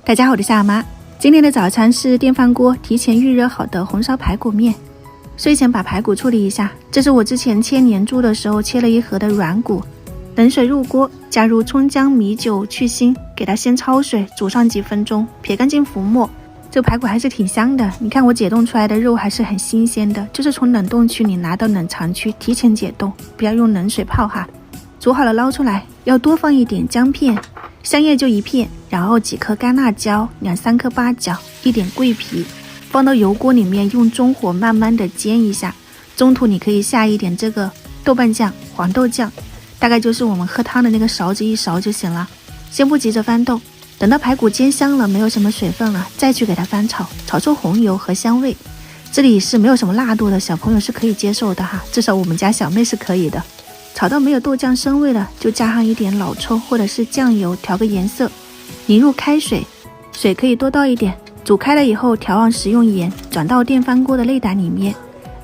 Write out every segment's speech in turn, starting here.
大家好，我是夏妈。今天的早餐是电饭锅提前预热好的红烧排骨面。睡前把排骨处理一下，这是我之前切年猪的时候切了一盒的软骨。冷水入锅，加入葱姜米酒去腥，给它先焯水煮上几分钟，撇干净浮沫。这个排骨还是挺香的，你看我解冻出来的肉还是很新鲜的，就是从冷冻区里拿到冷藏区提前解冻，不要用冷水泡哈。煮好了捞出来，要多放一点姜片，香叶就1片，然后几颗干辣椒，2-3颗八角，一点桂皮，放到油锅里面用中火慢慢的煎一下。中途你可以下一点这个豆瓣酱、黄豆酱，大概就是我们喝汤的那个勺子1勺就行了。先不急着翻动，等到排骨煎香了，没有什么水分了，再去给它翻炒，炒出红油和香味。这里是没有什么辣度的，小朋友是可以接受的哈，至少我们家小妹是可以的。炒到没有豆酱生味了，就加上一点老抽或者是酱油调个颜色，淋入开水，水可以多倒一点，煮开了以后调上食用盐，转到电饭锅的内胆里面，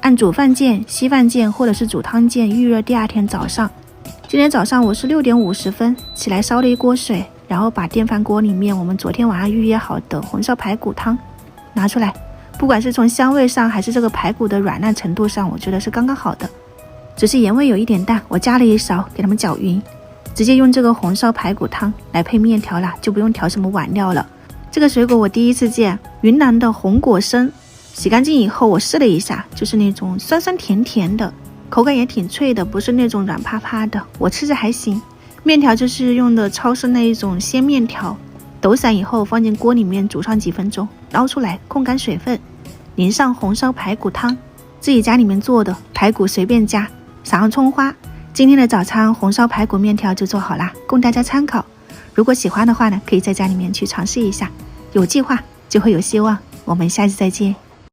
按煮饭键、稀饭键或者是煮汤键预热第2天早上。今天早上我是6点50分起来烧了一锅水，然后把电饭锅里面我们昨天晚上预约好的红烧排骨汤拿出来，不管是从香味上还是这个排骨的软烂程度上，我觉得是刚刚好的。只是盐味有一点淡，我加了1勺给它们搅匀，直接用这个红烧排骨汤来配面条了，就不用调什么碗料了。这个水果我第一次见，云南的红果参，洗干净以后我试了一下，就是那种酸酸甜甜的，口感也挺脆的，不是那种软趴趴的，我吃着还行。面条就是用的超市那一种鲜面条，抖散以后放进锅里面煮上几分钟，捞出来控干水分，淋上红烧排骨汤，自己家里面做的排骨随便加，撒上葱花。今天的早餐红烧排骨面条就做好啦，供大家参考。如果喜欢的话呢，可以在家里面去尝试一下，有计划就会有希望。我们下期再见。